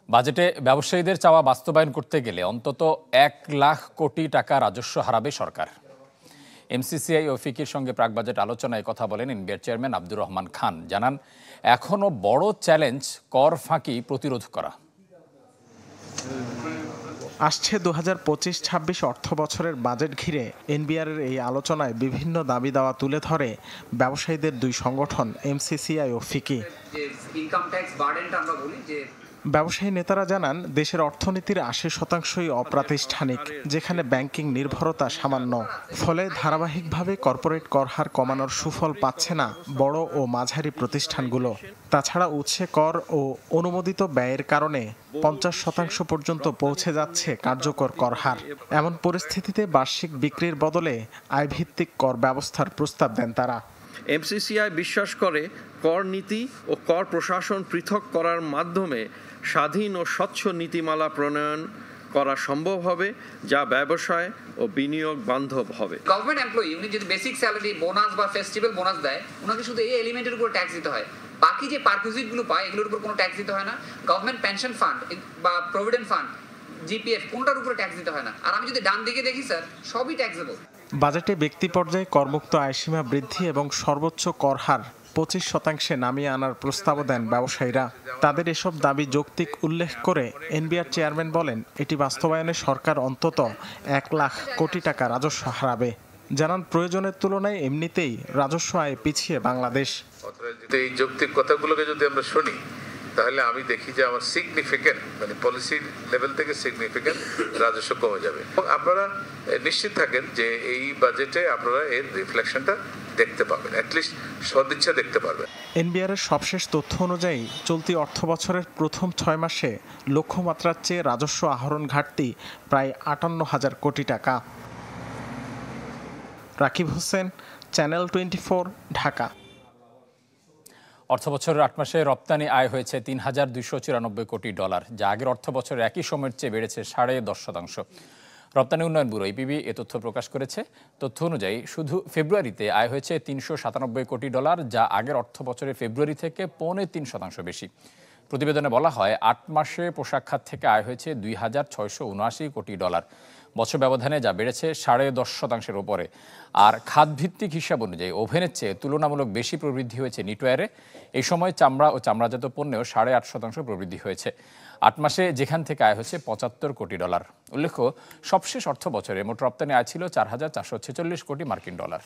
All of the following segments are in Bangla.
বাজেটে ব্যবসায়ীদের চাওয়া বাস্তবায়ন করতে গেলে অন্তত 1 লাখ কোটি টাকা রাজস্ব হারাবে সরকার। এমসিসিআই ও ফিকির সঙ্গে প্রাক বাজেট আলোচনায় কথা বলেন এনবিআর চেয়ারম্যান আব্দুর রহমান খান। জানান, এখনো বড় চ্যালেঞ্জ কর ফাঁকি প্রতিরোধ করা। আসছে 2025-26 অর্থ বছরের বাজেট ঘিরে এনবিআরের এই আলোচনায় বিভিন্ন দাবি দাওয়া তুলে ধরে ব্যবসায়ীদের দুই সংগঠন এমসিসিআই ও ফিকি। ব্যবসায়ী নেতারা জানান, দেশের অর্থনীতির 80%ই অপ্রাতিষ্ঠানিক, যেখানে ব্যাংকিং নির্ভরতা সামান্য। ফলে ধারাবাহিকভাবে কর্পোরেট কর হার কমানোর সুফল পাচ্ছে না বড় ও মাঝারি প্রতিষ্ঠানগুলো। তাছাড়া উৎসে কর ও অনুমোদিত ব্যয়ের কারণে 50% পর্যন্ত পৌঁছে যাচ্ছে কার্যকর কর হার। এমন পরিস্থিতিতে বার্ষিক বিক্রির বদলে আয়ভিত্তিক কর ব্যবস্থার প্রস্তাব দেন তারা। এমসিসিআই বিশ্বাস করে কর নীতি ও কর প্রশাসন পৃথক করার মাধ্যমে স্বাধীন ও স্বচ্ছ নীতিমালা প্রণয়ন করা সম্ভব হবে, যা ব্যবসায় ও বিনিয়োগ বান্ধব হবে। গভর্নমেন্ট এমপ্লয়ি উনি যদি বেসিক স্যালারি, বোনাস বা ফেস্টিভ্যাল বোনাস দেয়, ওনাকে শুধু এই এলিমেন্টের উপর ট্যাক্স দিতে হয়। বাকি যে পারকুইজিটগুলো পায় এগুলোর উপর কোনো ট্যাক্স দিতে হয় না। গভর্নমেন্ট পেনশন ফান্ড বা প্রভিডেন্ট ফান্ড, জিপিএফ, কোনটার উপরে ট্যাক্স দিতে হয় না। আর আমি যদি ডান দিকে দেখি স্যার, সবই ট্যাক্সেবল। বাজেটে ব্যক্তি পর্যায়ে করমুক্ত আয়সীমা বৃদ্ধি এবং সর্বোচ্চ কর হার 25% নামিয়ে আনার প্রস্তাবও দেন ব্যবসায়ীরা। তাদের এসব দাবি যৌক্তিক উল্লেখ করে এনবিআর চেয়ারম্যান বলেন, এটি বাস্তবায়নে সরকার অন্তত 1 লাখ কোটি টাকা রাজস্ব হারাবে। জানান, প্রয়োজনের তুলনায় এমনিতেই রাজস্ব আয়ে পিছিয়ে বাংলাদেশ। এই যৌক্তিক কথাগুলোকে যদি আমরা শুনি, তাহলে আমি দেখি যে আমার সিগনিফিকেন্ট, মানে পলিসি লেভেল থেকে সিগনিফিকেন্ট রাজস্ব কমে যাবে। আপনারা নিশ্চিত থাকেন যে এই বাজেটে আপনারা এর রিফ্লেকশনটা দেখতে পাবেন, অ্যাটলিস্ট সদিচ্ছা দেখতে পারবেন। এনবিআরের সবশেষ তথ্য অনুযায়ী চলতি অর্থ বছরের প্রথম 6 মাসে লক্ষ্যমাত্রার চেয়ে রাজস্ব আহরণ ঘাটতি প্রায় 58,000 কোটি টাকা। রাকিব হোসেন, চ্যানেল 24, ঢাকা। অর্থবছরের 8 মাসে রপ্তানি আয় হয়েছে $3,294 কোটি, যা আগের অর্থ বছরের একই সময়ের চেয়ে বেড়েছে 10.5%। রপ্তানি উন্নয়ন ব্যুরো ইপিবি এ তথ্য প্রকাশ করেছে। তথ্য অনুযায়ী শুধু ফেব্রুয়ারিতে আয় হয়েছে $397 কোটি, যা আগের অর্থ বছরের ফেব্রুয়ারি থেকে 3.5% বেশি। প্রতিবেদনে বলা হয়, 8 মাসে পোশাক খাত থেকে আয় হয়েছে $2,679 কোটি, বছর ব্যবধানে যা বেড়েছে 10.5%-এর ওপরে। আর খাতভিত্তিক হিসাব অনুযায়ী ওভেনের চেয়ে তুলনামূলক বেশি প্রবৃদ্ধি হয়েছে নিটওয়্যারে। এই সময় চামড়া ও চামড়াজাত পণ্যেও 8.5% প্রবৃদ্ধি হয়েছে। 8 মাসে যেখান থেকে আয় হচ্ছে $75 কোটি। উল্লেখ্য, সবশেষ অর্থ বছরে মোট রপ্তানি আয় ছিল $4,446 কোটি মার্কিন ডলার।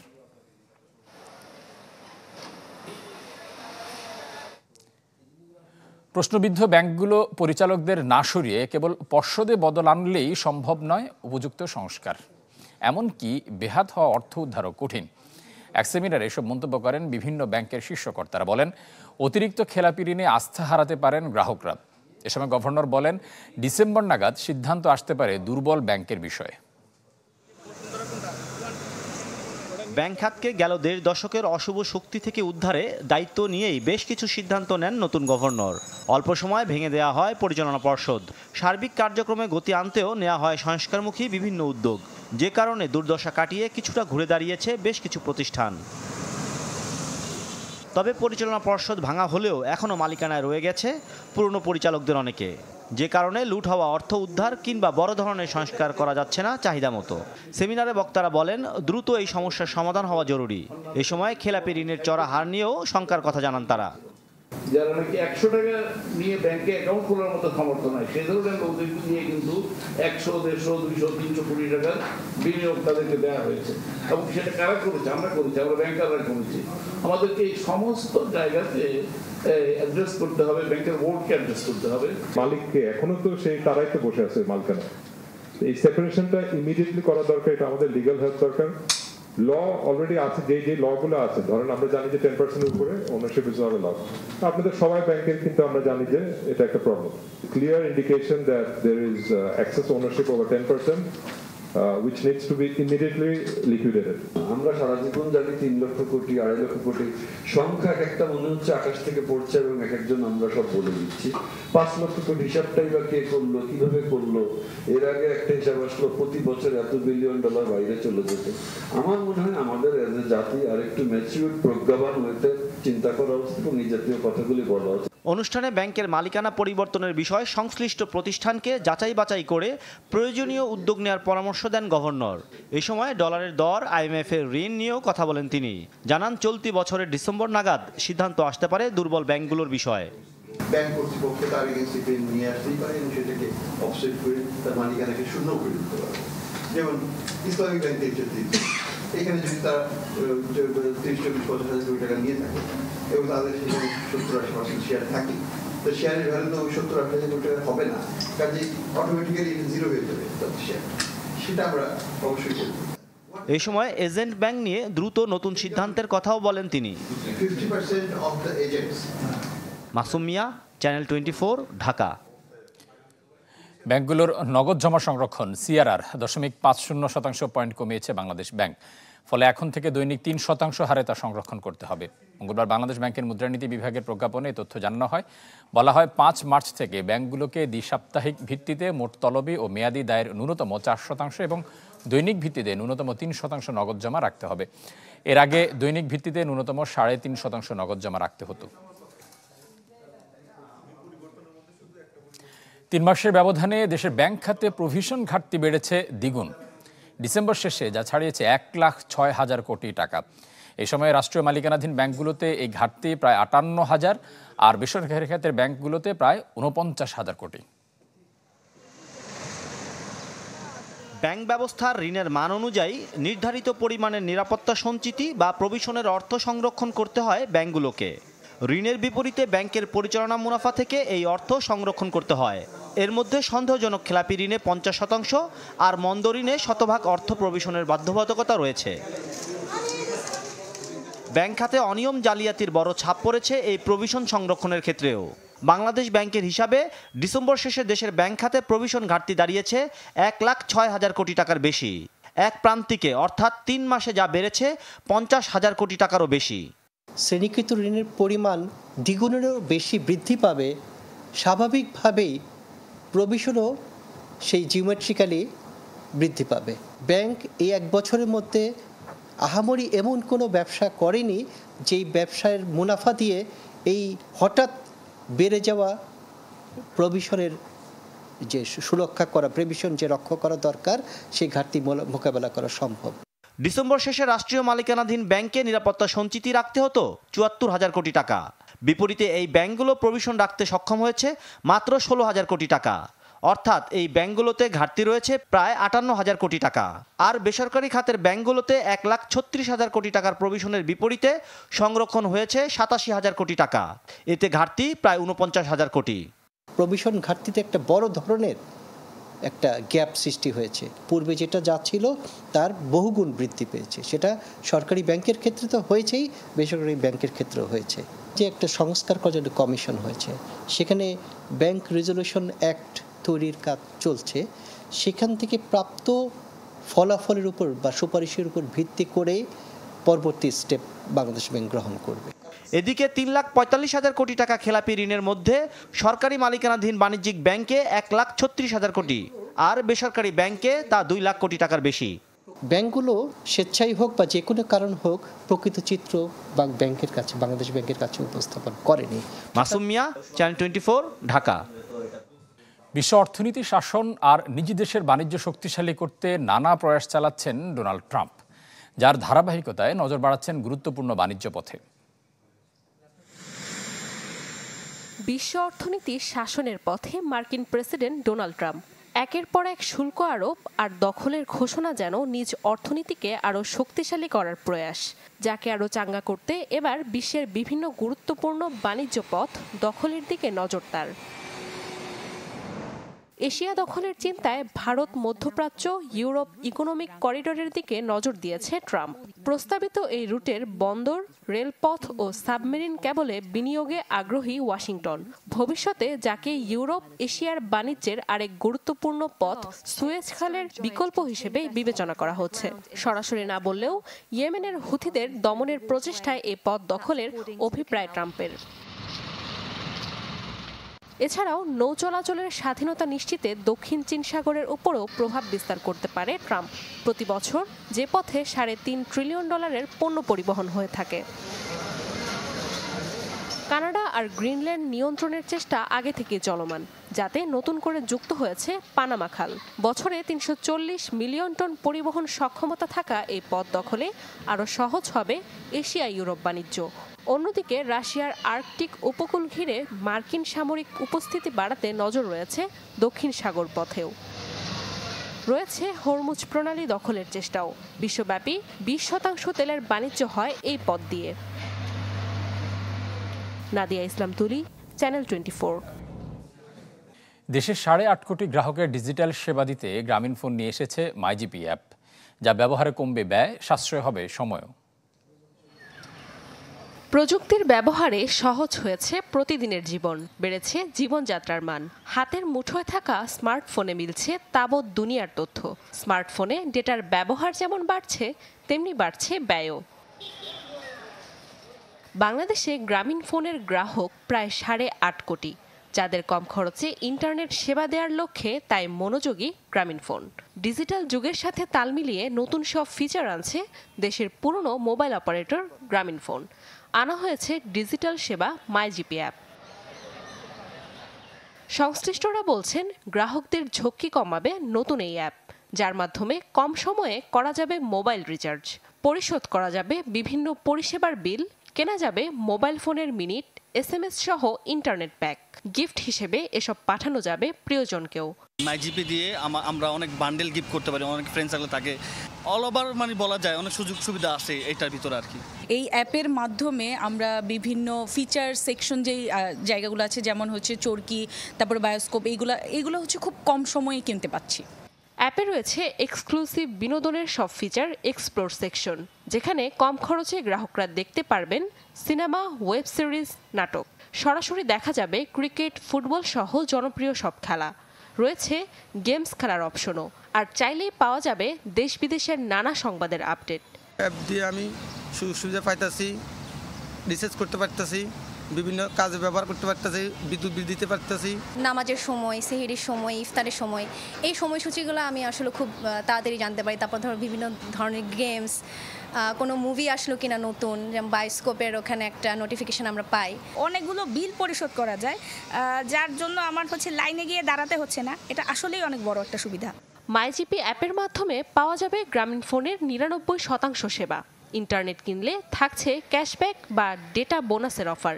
প্রশ্নবিদ্ধ ব্যাংকগুলো পরিচালকদের না সরিয়ে কেবল পর্ষদে বদল আনলেই সম্ভব নয় উপযুক্ত সংস্কার। এমনকি বেহাত হওয়া অর্থ উদ্ধারও কঠিন। এক সেমিনারে এসব মন্তব্য করেন বিভিন্ন ব্যাংকের শীর্ষকর্তারা। বলেন, অতিরিক্ত খেলাপি ঋণে আস্থা হারাতে পারেন গ্রাহকরা। এ সময় গভর্নর বলেন, ডিসেম্বর নাগাদ সিদ্ধান্ত আসতে পারে দুর্বল ব্যাংকের বিষয়ে। ব্যাংক খাতকে গেল 1.5 দশকের অশুভ শক্তি থেকে উদ্ধারে দায়িত্ব নিয়েই বেশ কিছু সিদ্ধান্ত নেন নতুন গভর্নর। অল্প সময় ভেঙে দেওয়া হয় পরিচালনা পর্ষদ। সার্বিক কার্যক্রমে গতি আনতেও নেওয়া হয় সংস্কারমুখী বিভিন্ন উদ্যোগ, যে কারণে দুর্দশা কাটিয়ে কিছুটা ঘুরে দাঁড়িয়েছে বেশ কিছু প্রতিষ্ঠান। তবে পরিচালনা পর্ষদ ভাঙা হলেও এখনও মালিকানায় রয়ে গেছে পুরনো পরিচালকদের অনেকে, যে কারণে লুট হওয়া অর্থ উদ্ধার কিংবা বড় ধরনের সংস্কার করা যাচ্ছে না চাহিদা মতো। সেমিনারে বক্তারা বলেন, দ্রুত এই সমস্যার সমাধান হওয়া জরুরি। এ সময় খেলাপি ঋণের চড়া হার নিয়েও শঙ্কার কথা জানান তারা। যারা নাকি 100 টাকা নিয়ে ব্যাংকে অ্যাকাউন্ট খোলার মতো সামর্থ্য নাই, সে ধরনের লোকদের নিয়ে কিন্তু 100, 150, 200, 300 কোটি টাকার বিনিয়োগ তাদেরকে দেওয়া হয়েছে। এবং সেটা কারা করেছে? আমরা করেছি, আমরা ব্যাংকাররা করেছি। আমাদেরকে এই সমস্ত জায়গাতে অ্যাড্রেস করতে হবে, ব্যাংকের বোর্ডকে অ্যাড্রেস করতে হবে। মালিককে এখনো তো সেই তারাই তো বসে আছে মালিকানা। এই সেপারেশনটা ইমিডিয়েটলি করা দরকার। এটা আমাদের লিগ্যাল হেল্প দরকার। ল অলরেডি আছে, যে লগুলো আছে, ধরেন আমরা জানি যে 10% উপরে ওনারশিপ ইজ নট অ্যালাউড। আপনাদের সবাই ব্যাংকের কিন্তু আমরা জানি যে এটা একটা problem. Clear indication that there is excess ownership over 10%, which needs to be immediately liquidated. আমরা সারা জীবন জানি 3 লক্ষ কোটি, 2.5 লক্ষ কোটি সংখ্যা একটা মনে হচ্ছে আকাশ থেকে পড়ছে এবং এক একজন আমরা সব বলে দিচ্ছি। 5 লক্ষ কোটি হিসাবটাই বা কে করলো, কিভাবে করলো? এর আগে একটা হিসাব আসলো প্রতি বছর এত বিলিয়ন ডলার বাইরে চলে যেত। আমার মনে হয় আমাদের এজ এ জাতি আর একটু ম্যাচিউর প্রজ্ঞাবান হইতে চিন্তা করা উচিত এবং এই জাতীয় কথাগুলি বলা উচিত। অনুষ্ঠানে ব্যাংকের মালিকানা পরিবর্তনের বিষয় সংশ্লিষ্ট প্রতিষ্ঠানকে যাচাই বাছাই করে প্রয়োজনীয় উদ্যোগ নেওয়ার পরামর্শ দেন গভর্নর। এ সময় ডলারের দর, IMF এর ঋণ নিয়েও কথা বলেন তিনি। জানান, চলতি বছরের ডিসেম্বর নাগাদ সিদ্ধান্ত আসতে পারে দুর্বল ব্যাংকগুলোর বিষয়ে। ব্যাংক কর্তৃপক্ষ তার এগেন্সে পেন নিয়ে আসতেই পারে এবং সেটাকে অফসেট করে তার মালিকানাকে শূন্য করে দিতে পারে। যেমন ইসলামিক ব্যাংকের ক্ষেত্রে এখানে যদি তারা 30-40-50 কোটি টাকা নিয়ে থাকে এবং তাদের সেখানে 70-80% শেয়ার থাকে, তো শেয়ারের ভ্যালু তো 70-80 কোটি টাকা হবে না, কাজে অটোমেটিক্যালি জিরো হয়ে যাবে তাদের শেয়ার। সেটা আমরা অবশ্যই করব। এই সময় এজেন্ট ব্যাংক নিয়ে দ্রুত নতুন সিদ্ধান্তের কথাও বলেন তিনি। 50% of the agents. Masum Mia, channel 24, Dhaka. ব্যাংকগুলোর নগদ জমা সংরক্ষণ CRR 0.50% পয়েন্ট কমিয়েছে বাংলাদেশ ব্যাংক। ফলে এখন থেকে দৈনিক 3% হারে তা সংরক্ষণ করতে হবে। মঙ্গলবার বাংলাদেশ ব্যাংকের মুদ্রানীতি বিভাগের প্রজ্ঞাপনে এই তথ্য জানানো হয়। বলা হয়, 5 মার্চ থেকে ব্যাংকগুলোকে দ্বি-সাপ্তাহিক ভিত্তিতে মোট তলবি ও মেয়াদি দায়ের ন্যূনতম 4% এবং দৈনিক ভিত্তিতে ন্যূনতম 3% নগদ জমা রাখতে হবে। এর আগে দৈনিক ভিত্তিতে ন্যূনতম 3.5% নগদ জমা রাখতে হতো। 3 মাসের ব্যবধানে দেশের ব্যাংক খাতে প্রভিশন ঘাটতি বেড়েছে দ্বিগুণ। ডিসেম্বর শেষে যা ছাড়িয়েছে 1,06,000 কোটি টাকা। এই সময় রাষ্ট্রীয় মালিকানাধীন ব্যাংকগুলোতে এই ঘাটতি প্রায় 58,000 আর বেসরকারি খাতের ব্যাংকগুলোতে প্রায় 49,000 কোটি। ব্যাংক ব্যবস্থার ঋণের মান অনুযায়ী নির্ধারিত পরিমাণের নিরাপত্তা সঞ্চিতি বা প্রভিশনের অর্থ সংরক্ষণ করতে হয় ব্যাংকগুলোকে। ঋণের বিপরীতে ব্যাংকের পরিচালনা মুনাফা থেকে এই অর্থ সংরক্ষণ করতে হয়। এর মধ্যে সন্দেহজনক খেলাপি ঋণে 50% আর মন্দ ঋণে শতভাগ অর্থ প্রভিশনের বাধ্যবাধকতা রয়েছে। ব্যাংক খাতে অনিয়ম জালিয়াতির বড় ছাপ পড়েছে এই প্রভিশন সংরক্ষণের ক্ষেত্রেও। বাংলাদেশ ব্যাংকের হিসাবে ডিসেম্বর শেষে দেশের ব্যাংক খাতে প্রভিশন ঘাটতি দাঁড়িয়েছে 1,06,000 কোটি টাকার বেশি। এক প্রান্তিকে অর্থাৎ 3 মাসে যা বেড়েছে 50,000 কোটি টাকারও বেশি। শ্রেণীকৃত ঋণের পরিমাণ দ্বিগুণেরও বেশি বৃদ্ধি পাবে, স্বাভাবিকভাবেই প্রভিশনও সেই জিওমেট্রিক্যালি বৃদ্ধি পাবে। ব্যাংক এই 1 বছরের মধ্যে আহামরি এমন কোনো ব্যবসা করেনি যেই ব্যবসায়ের মুনাফা দিয়ে এই হঠাৎ বেড়ে যাওয়া প্রভিশনের যে সুরক্ষা করা, প্রভিশন যে রক্ষা করা দরকার, সেই ঘাটতি মোকাবেলা করা সম্ভব। ডিসেম্বর শেষে রাষ্ট্রীয় মালিকানাধীন ব্যাংকে নিরাপত্তা সঞ্চিতি রাখতে হতো 74,000 কোটি টাকা। বিপরীতে এই ব্যাংকগুলো প্রভিশন রাখতে সক্ষম হয়েছে মাত্র 16,000 কোটি টাকা। অর্থাৎ এই ব্যাংকগুলোতে ঘাটতি রয়েছে প্রায় 58,000 কোটি টাকা। আর বেসরকারি খাতের ব্যাংকগুলোতে 1,36,000 কোটি টাকার প্রভিশনের বিপরীতে সংরক্ষণ হয়েছে 87,000 কোটি টাকা। এতে ঘাটতি প্রায় 49,000 কোটি। প্রভিশন ঘাটতিতে একটা বড় ধরনের একটা গ্যাপ সৃষ্টি হয়েছে। পূর্বে যেটা যা ছিল তার বহুগুণ বৃদ্ধি পেয়েছে। সেটা সরকারি ব্যাংকের ক্ষেত্রে তো হয়েছেই, বেসরকারি ব্যাংকের ক্ষেত্রেও হয়েছে। যে একটা সংস্কার করার কমিশন হয়েছে, সেখানে ব্যাংক রেজলিউশন অ্যাক্ট তৈরির কাজ চলছে। সেখান থেকে প্রাপ্ত ফলাফলের উপর বা সুপারিশের উপর ভিত্তি করে পরবর্তী স্টেপ বাংলাদেশ ব্যাংক গ্রহণ করবে। এদিকে 3,45,000 কোটি টাকা খেলাপি ঋণের মধ্যে সরকারি মালিকানাধীন বাণিজ্যিক ব্যাংকে 1,36,000 কোটি আর বেসরকারি ব্যাংকে তা 2 লাখ কোটি টাকার বেশি। ব্যাংকগুলো স্বেচ্ছাই হোক বা যে কোনো কারণ হোক প্রকৃত চিত্র ব্যাংকের কাছে, বাংলাদেশ ব্যাংকের কাছে উপস্থাপন করেনি। মাসুম মিয়া, চ্যানেল 24, ঢাকা। বিশ্ব অর্থনীতি শাসন আর নিজ দেশের বাণিজ্য শক্তিশালী করতে নানা প্রয়াস চালাচ্ছেন ডোনাল্ড ট্রাম্প, যার ধারাবাহিকতায় নজর বাড়াচ্ছেন গুরুত্বপূর্ণ বাণিজ্য পথে। বিশ্ব অর্থনীতি শাসনের পথে মার্কিন প্রেসিডেন্ট ডোনাল্ড ট্রাম্প। একের পর এক শুল্ক আরোপ আর দখলের ঘোষণা যেন নিজ অর্থনীতিকে আরও শক্তিশালী করার প্রয়াস, যাকে আরও চাঙ্গা করতে এবার বিশ্বের বিভিন্ন গুরুত্বপূর্ণ বাণিজ্য পথ দখলের দিকে নজর তার। এশিয়া দখলের চিন্তায় ভারত, মধ্যপ্রাচ্য, ইউরোপ ইকোনমিক করিডোরের দিকে নজর দিয়েছে ট্রাম্প। প্রস্তাবিত এই রুটের বন্দর, রেলপথ ও সাবমেরিন কেবলে বিনিয়োগে আগ্রহী ওয়াশিংটন। ভবিষ্যতে যাকে ইউরোপ এশিয়ার বাণিজ্যের আরেক গুরুত্বপূর্ণ পথ সুয়েজ খালের বিকল্প হিসেবে বিবেচনা করা হচ্ছে। সরাসরি না বললেও ইয়েমেনের হুথিদের দমনের প্রচেষ্টায় এ পথ দখলের অভিপ্রায় ট্রাম্পের। এছাড়াও নৌ চলাচলের স্বাধীনতা নিশ্চিতে দক্ষিণ চীন সাগরের উপরও প্রভাব বিস্তার করতে পারে ট্রাম্প। প্রতি বছর যে পথে $3.5 ট্রিলিয়ন পণ্য পরিবহন হয়ে থাকে। কানাডা আর গ্রিনল্যান্ড নিয়ন্ত্রণের চেষ্টা আগে থেকে চলমান, যাতে নতুন করে যুক্ত হয়েছে পানামা খাল। বছরে ৩৪০ মিলিয়ন টন পরিবহন সক্ষমতা থাকা এই পথ দখলে আরও সহজ হবে এশিয়া ইউরোপ বাণিজ্য। অন্যদিকে রাশিয়ার আর্কটিক উপকূল ঘিরে মার্কিন সামরিক উপস্থিতি বাড়াতে নজর রয়েছে দক্ষিণ সাগর পথেও। রয়েছে হরমুজ প্রণালী দখলের চেষ্টাও। বিশ্বব্যাপী ২০% তেলের বাণিজ্য হয় এই পথ দিয়ে। নাদিয়া ইসলাম তুলি, চ্যানেল 24। দেশের ৮.৫ কোটি গ্রাহকের ডিজিটাল সেবা দিতে গ্রামীণফোন নিয়ে এসেছে মাইজিপি অ্যাপ, যা ব্যবহারে কমবে ব্যয়, সাশ্রয় হবে সময়ও। প্রযুক্তির ব্যবহারে সহজ হয়েছে প্রতিদিনের জীবন, বেড়েছে জীবনযাত্রার মান। হাতের মুঠোয় থাকা স্মার্টফোনে মিলছে তাবৎ দুনিয়ার তথ্য। স্মার্টফোনে ডেটার ব্যবহার যেমন বাড়ছে, তেমনি বাড়ছে ব্যয়ও। বাংলাদেশে গ্রামীণফোনের গ্রাহক প্রায় ৮.৫ কোটি, যাদের কম খরচে ইন্টারনেট সেবা দেওয়ার লক্ষ্যে তাই মনোযোগী গ্রামীণফোন। ডিজিটাল যুগের সাথে তাল মিলিয়ে নতুন সব ফিচার আনছে দেশের পুরনো মোবাইল অপারেটর গ্রামীণফোন। আনা হয়েছে ডিজিটাল সেবা মাইজিপি অ্যাপ। সংশ্লিষ্টরা বলছেন, গ্রাহকদের ঝক্কি কমাবে নতুন এই অ্যাপ, যার মাধ্যমে কম সময়ে করা যাবে মোবাইল রিচার্জ, পরিশোধ করা যাবে বিভিন্ন পরিষেবার বিল, কেনা যাবে মোবাইল ফোনের মিনিট, SMS সহ ইন্টারনেট প্যাক। গিফট হিসেবে এসব পাঠানো যাবে প্রিয়জনকেও। মাইজিপি দিয়ে আমরা অনেক বান্ডেল গিফট করতে পারি, অনেক ফ্রেন্ড সার্কেল থাকে, অল ওভার মানে বলা যায় অনেক সুযোগ সুবিধা আছে এটার ভিতরে আর কি। এই অ্যাপের মাধ্যমে আমরা বিভিন্ন ফিচার সেকশন যেই জায়গাগুলো আছে, যেমন হচ্ছে চরকি, তারপরে বায়োস্কোপ, এইগুলো হচ্ছে খুব কম সময়ে কিনতে পাচ্ছি। অ্যাপে রয়েছে এক্সক্লুসিভ বিনোদনের সব ফিচার, এক্সপ্লোর সেকশন, যেখানে কম খরচে গ্রাহকরা দেখতে পারবেন সিনেমা, ওয়েব সিরিজ, নাটক। সরাসরি দেখা যাবে ক্রিকেট, ফুটবল সহ জনপ্রিয় সব খেলা। রয়েছে গেমস খেলার অপশনও, আর চাইলেই পাওয়া যাবে দেশ বিদেশের নানা সংবাদের আপডেট। অ্যাপ দিয়ে আমি সুযোগ সুবিধা পাইতেছি, রিসার্চ করতে পারতেছি, বিভিন্ন কাজে ব্যবহার করতে পারতেছি, বিদ্যুৎ বিল দিতে পারতেছি। নামাজের সময়, সেহরির সময়, ইফতারের সময়, এই সময়সূচিগুলো আমি আসলে খুব তাড়াতাড়ি জানতে পারি। তারপর ধরো বিভিন্ন ধরনের গেমস, কোনো মুভি আসলো কিনা নতুন, যেমন বায়োস্কোপের ওখানে একটা নোটিফিকেশন আমরা পাই। অনেকগুলো বিল পরিশোধ করা যায়, যার জন্য আমার লাইনে গিয়ে দাঁড়াতে হচ্ছে না। এটা আসলেই অনেক বড় একটা সুবিধা। মাইজিপি অ্যাপের মাধ্যমে পাওয়া যাবে গ্রামীণফোনের ৯৯% সেবা। ইন্টারনেট কিনলে থাকছে ক্যাশব্যাক বা ডেটা বোনাসের অফার।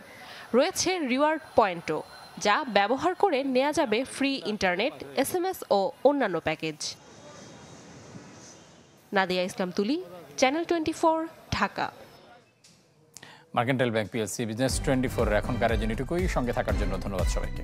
রয়েছে রিওয়ার্ড পয়েন্টও, যা ব্যবহার করে নেওয়া যাবে ফ্রি ইন্টারনেট, SMS ও অন্যান্য প্যাকেজ। নাদিয়া ইসলাম তুলি, channel 24, Dhaka. Mercantile bank PLC business 24 এর এখনকার এজেন্টটুকুই। সঙ্গে থাকার জন্য ধন্যবাদ সবাইকে।